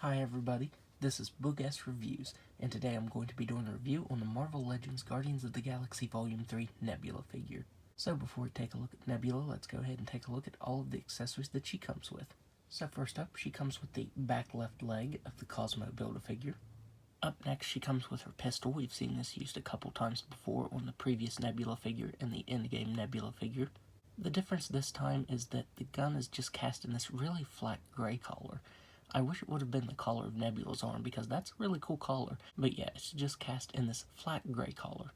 Hi everybody, this is Boog S Reviews, and today I'm going to be doing a review on the Marvel Legends Guardians of the Galaxy Volume 3 Nebula figure. So before we take a look at Nebula, let's go ahead and take a look at all of the accessories that she comes with. So first up, she comes with the back left leg of the Cosmo Build-A-Figure. Up next, she comes with her pistol. We've seen this used a couple times before on the previous Nebula figure and the Endgame Nebula figure. The difference this time is that the gun is just cast in this really flat gray collar. I wish it would have been the collar of Nebula's arm because that's a really cool collar, but yeah, it's just cast in this flat gray collar.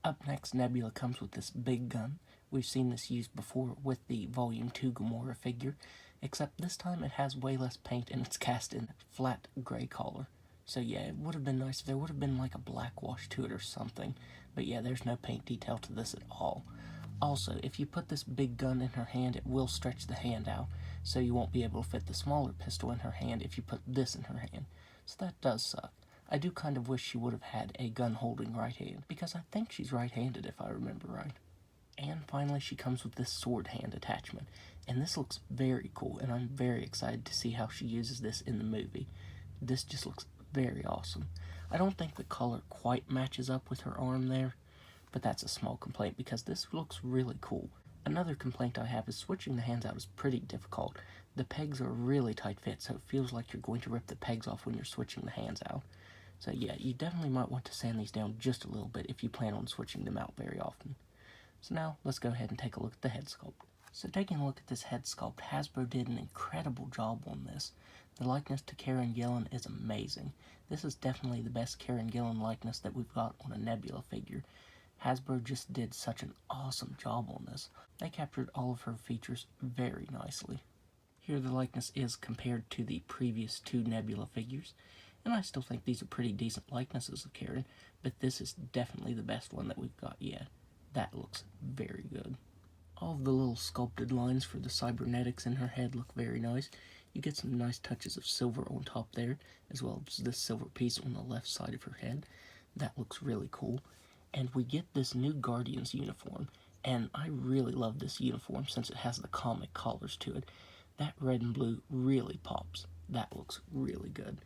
Up next, Nebula comes with this big gun. We've seen this used before with the Volume 2 Gamora figure, except this time it has way less paint and it's cast in flat gray collar. So yeah, it would have been nice if there would have been like a black wash to it or something, but yeah, there's no paint detail to this at all. Also, if you put this big gun in her hand, it will stretch the hand out, so you won't be able to fit the smaller pistol in her hand if you put this in her hand. So that does suck. I do kind of wish she would have had a gun-holding right hand, because I think she's right-handed if I remember right. And finally, she comes with this sword hand attachment, and this looks very cool, and I'm very excited to see how she uses this in the movie. This just looks very awesome. I don't think the color quite matches up with her arm there, but that's a small complaint because this looks really cool. Another complaint I have is switching the hands out is pretty difficult. The pegs are a really tight fit, so it feels like you're going to rip the pegs off when you're switching the hands out. So yeah, you definitely might want to sand these down just a little bit if you plan on switching them out very often. So now, let's go ahead and take a look at the head sculpt. So taking a look at this head sculpt, Hasbro did an incredible job on this. The likeness to Karen Gillan is amazing. This is definitely the best Karen Gillan likeness that we've got on a Nebula figure. Hasbro just did such an awesome job on this. They captured all of her features very nicely. Here the likeness is compared to the previous two Nebula figures, and I still think these are pretty decent likenesses of Karen, but this is definitely the best one that we've got yet. That looks very good. All of the little sculpted lines for the cybernetics in her head look very nice. You get some nice touches of silver on top there, as well as this silver piece on the left side of her head. That looks really cool. And we get this new Guardians uniform, and I really love this uniform since it has the comic collars to it. That red and blue really pops. That looks really good.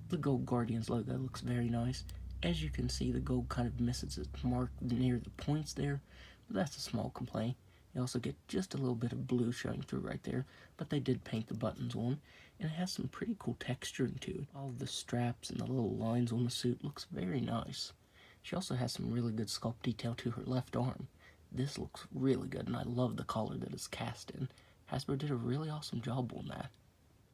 The gold Guardians logo looks very nice. As you can see, the gold kind of misses its mark near the points there, but that's a small complaint. You also get just a little bit of blue showing through right there, but they did paint the buttons on, and it has some pretty cool texturing to it. All of the straps and the little lines on the suit looks very nice. She also has some really good sculpt detail to her left arm. This looks really good, and I love the collar that it's cast in. Hasbro did a really awesome job on that.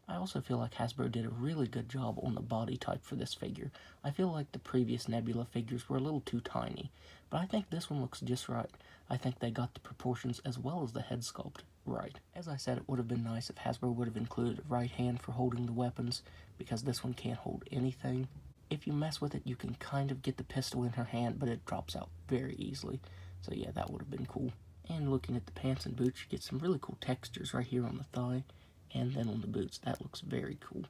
I also feel like Hasbro did a really good job on the body type for this figure. I feel like the previous Nebula figures were a little too tiny, but I think this one looks just right. I think they got the proportions as well as the head sculpt right. As I said, it would have been nice if Hasbro would have included a right hand for holding the weapons, because this one can't hold anything. If you mess with it, you can kind of get the pistol in her hand, but it drops out very easily. So yeah, that would have been cool. And looking at the pants and boots, you get some really cool textures right here on the thigh, and then on the boots. That looks very cool.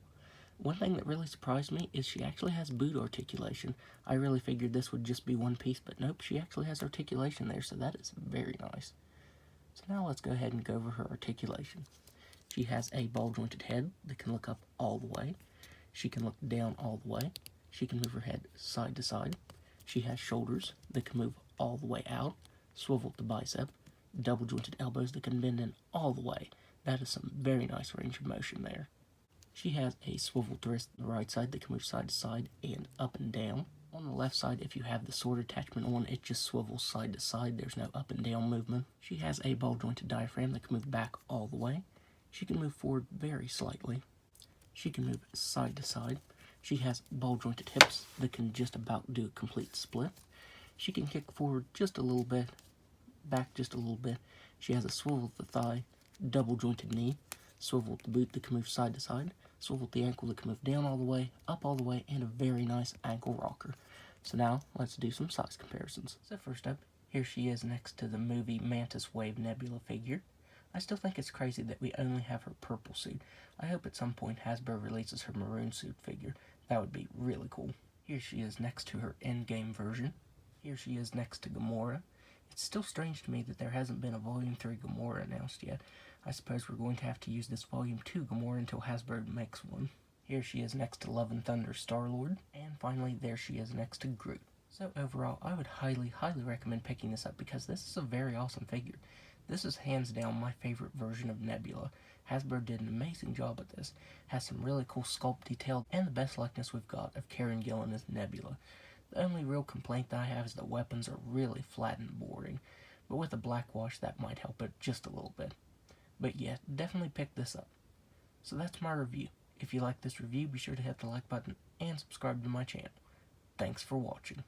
One thing that really surprised me is she actually has boot articulation. I really figured this would just be one piece, but nope, she actually has articulation there, so that is very nice. So now let's go ahead and go over her articulation. She has a ball-jointed head that can look up all the way. She can look down all the way. She can move her head side to side. She has shoulders that can move all the way out, swivel the bicep, double jointed elbows that can bend in all the way. That is some very nice range of motion there. She has a swiveled wrist on the right side that can move side to side and up and down. On the left side, if you have the sword attachment on, it just swivels side to side. There's no up and down movement. She has a ball jointed diaphragm that can move back all the way. She can move forward very slightly. She can move side to side. She has ball-jointed hips that can just about do a complete split. She can kick forward just a little bit, back just a little bit. She has a swivel of the thigh, double-jointed knee, swivel of the boot that can move side to side, swivel of the ankle that can move down all the way, up all the way, and a very nice ankle rocker. So now, let's do some size comparisons. So first up, here she is next to the movie Mantis Wave Nebula figure. I still think it's crazy that we only have her purple suit. I hope at some point Hasbro releases her maroon suit figure. That would be really cool. Here she is next to her Endgame version. Here she is next to Gamora. It's still strange to me that there hasn't been a Volume 3 Gamora announced yet. I suppose we're going to have to use this Volume 2 Gamora until Hasbro makes one. Here she is next to Love and Thunder Star-Lord. And finally, there she is next to Groot. So overall, I would highly recommend picking this up because this is a very awesome figure. This is hands down my favorite version of Nebula. Hasbro did an amazing job at this. Has some really cool sculpt detail, and the best likeness we've got of Karen Gillan as Nebula. The only real complaint that I have is the weapons are really flat and boring, but with a black wash that might help it just a little bit. But yeah, definitely pick this up. So that's my review. If you like this review, be sure to hit the like button and subscribe to my channel. Thanks for watching.